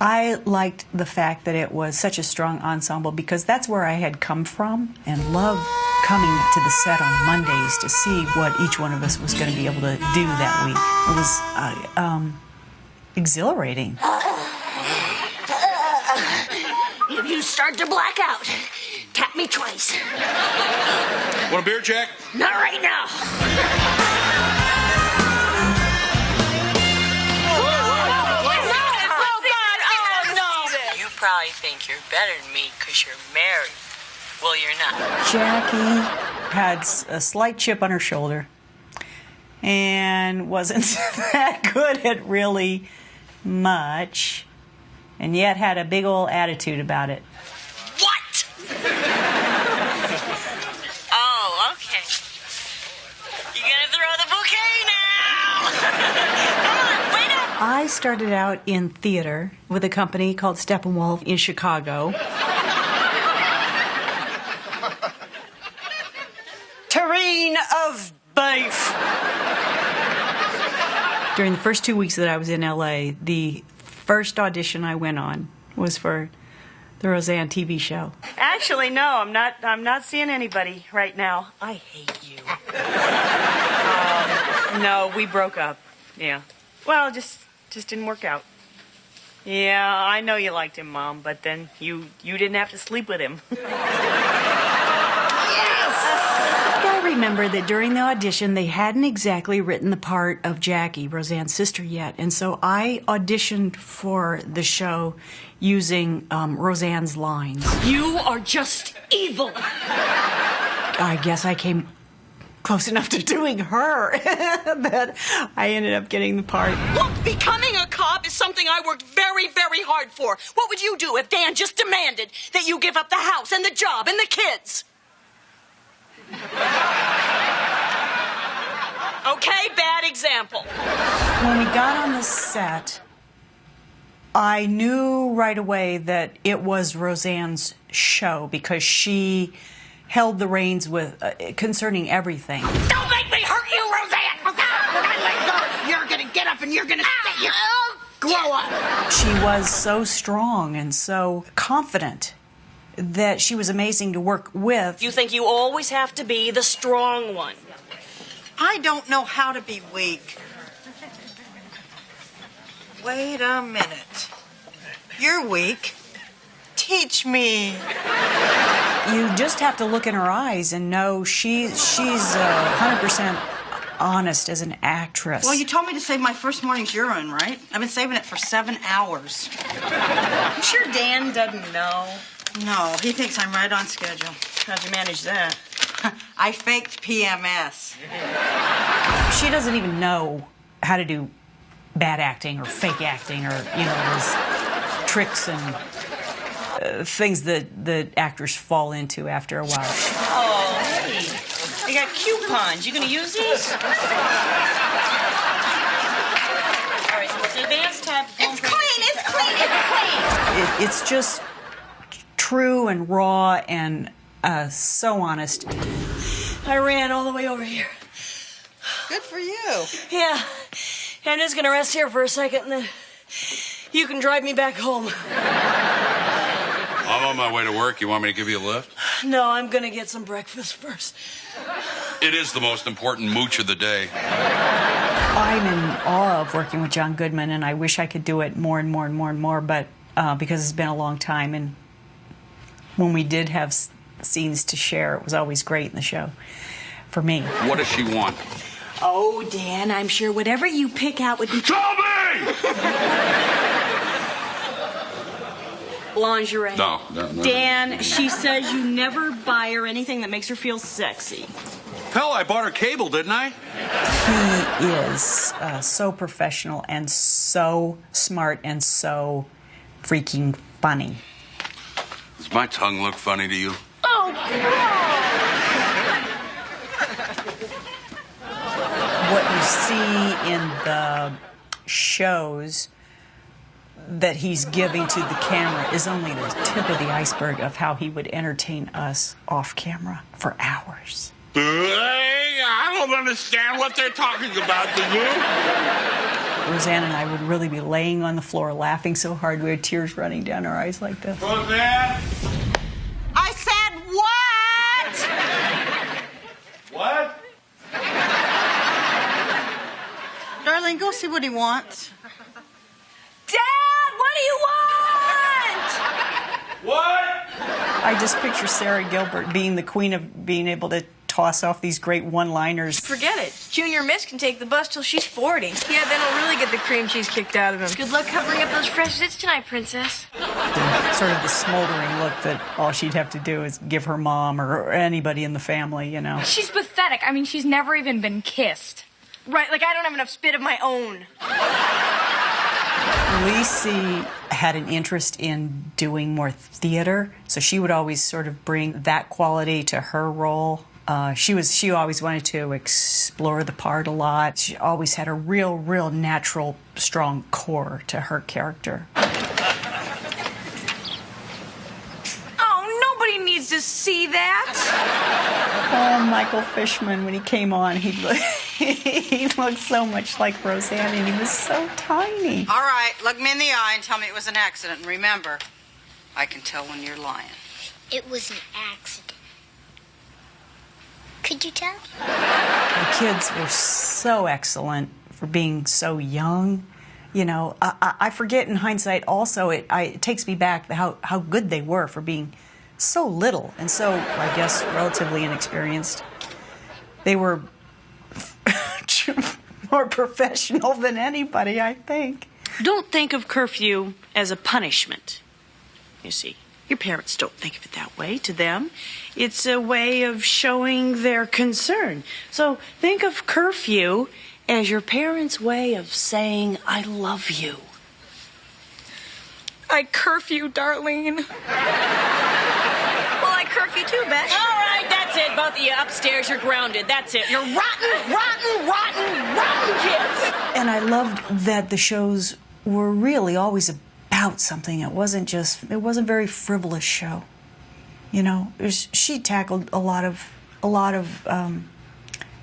I liked the fact that it was such a strong ensemble because that's where I had come from and loved coming to the set on Mondays to see what each one of us was going to be able to do that week. It was exhilarating. If you start to black out, tap me twice. Want a beer, Jack? Not right now. You probably think you're better than me because you're married. Well, you're not. Jackie had a slight chip on her shoulder and wasn't that good at really much, and yet had a big old attitude about it. What? Oh, okay. You gonna throw the bouquet now? Come on, wait up. I started out in theater with a company called Steppenwolf in Chicago. Terrine of beef. During the first 2 weeks that I was in LA, the first audition I went on was for the Roseanne TV show. Actually, no, I'm not seeing anybody right now. I hate you. No, we broke up. Yeah. Well, it just didn't work out. Yeah, I know you liked him, Mom, but then you didn't have to sleep with him. I remember that during the audition, they hadn't exactly written the part of Jackie, Roseanne's sister, yet. And so I auditioned for the show using Roseanne's lines. You are just evil. I guess I came close enough to doing her that I ended up getting the part. Look, becoming a cop is something I worked very, very hard for. What would you do if Dan just demanded that you give up the house and the job and the kids? Okay, bad example. When we got on the set, I knew right away that it was Roseanne's show because she held the reins with concerning everything. Don't make me hurt you, Roseanne! You're gonna get up and you're gonna stay here. Grow up. She was so strong and so confident that she was amazing to work with. You think you always have to be the strong one. I don't know how to be weak. Wait a minute. You're weak. Teach me. You just have to look in her eyes and know she's 100% honest as an actress. Well, you told me to save my first morning's urine, right? I've been saving it for 7 hours. You sure Dan doesn't know? No, he thinks I'm right on schedule. How'd you manage that? I faked PMS. She doesn't even know how to do bad acting or fake acting or, those tricks and things that actors fall into after a while. Oh, hey. They got coupons. You gonna use these? All right, so it's advanced type. It's clean. It's just true and raw and so honest. I ran all the way over here. Good for you. Yeah, I'm just gonna rest here for a second, and then you can drive me back home. I'm on my way to work. You want me to give you a lift? No, I'm gonna get some breakfast first. It is the most important mooch of the day. I'm in awe of working with John Goodman, and I wish I could do it more and more and more and more, but because it's been a long time, and when we did have scenes to share, it was always great in the show for me. What does she want? Oh, Dan, I'm sure whatever you pick out would be... Tell me! Lingerie. No. Dan, she says you never buy her anything that makes her feel sexy. Hell, I bought her cable, didn't I? He is so professional and so smart and so freaking funny. Does my tongue look funny to you? Oh, God! What you see in the shows that he's giving to the camera is only the tip of the iceberg of how he would entertain us off camera for hours. I don't understand what they're talking about, do you? Roseanne and I would really be laying on the floor laughing so hard we had tears running down our eyes like this. Roseanne! I said what? What? Darlene, go see what he wants. Dad, what do you want? What? I just picture Sarah Gilbert being the queen of being able to toss off these great one-liners. Forget it. Junior Miss can take the bus till she's 40. Yeah, then he'll really get the cream cheese kicked out of him. Good luck covering up those fresh zits tonight, Princess. Sort of the smoldering look that all she'd have to do is give her mom or anybody in the family, you know. She's pathetic. I mean, she's never even been kissed. Right, like I don't have enough spit of my own. Lacey had an interest in doing more theater, so she would always sort of bring that quality to her role. She always wanted to explore the part a lot. She always had a real natural, strong core to her character. Oh, nobody needs to see that. Oh, Michael Fishman, when he came on, he looked so much like Roseanne, and he was so tiny. All right, look me in the eye and tell me it was an accident. And remember, I can tell when you're lying. It was an accident. Could you tell? The kids were so excellent for being so young. You know, I forget in hindsight also, it takes me back how good they were for being so little and so, I guess, relatively inexperienced. They were more professional than anybody, I think. Don't think of curfew as a punishment, you see. Your parents don't think of it that way. To them, it's a way of showing their concern. So think of curfew as your parents' way of saying, I love you. I curfew, Darlene. Well, I curfew too, Besh. All right, that's it. Both of you upstairs, you're grounded. That's it. You're rotten kids. And I loved that the shows were really always about something. It wasn't a very frivolous show. You know, she tackled a lot of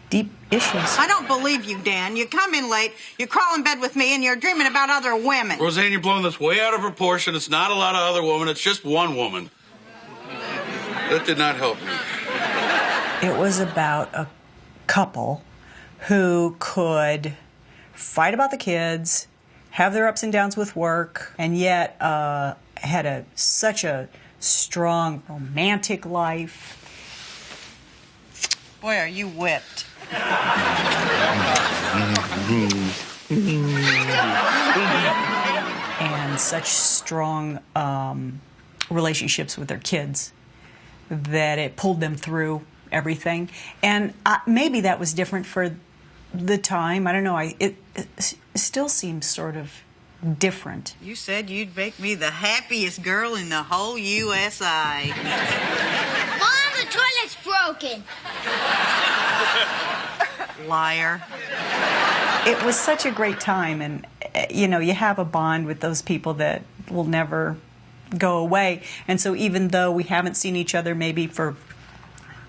deep issues. I don't believe you, Dan. You come in late, you crawl in bed with me, and you're dreaming about other women. Roseanne, you're blowing this way out of proportion. It's not a lot of other women. It's just one woman. That did not help me. It was about a couple who could fight about the kids, have their ups and downs with work, and yet had such a strong romantic life. Boy, are you whipped. And such strong relationships with their kids that it pulled them through everything. And maybe that was different for the time. I don't know. It still seems sort of different. You said you'd make me the happiest girl in the whole USA. Mom, the toilet's broken. Liar. It was such a great time, and you know, you have a bond with those people that will never go away. And so even though we haven't seen each other maybe for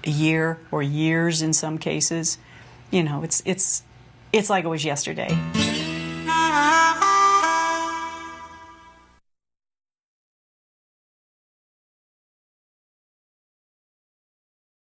a year or years in some cases, you know, it's like it was yesterday.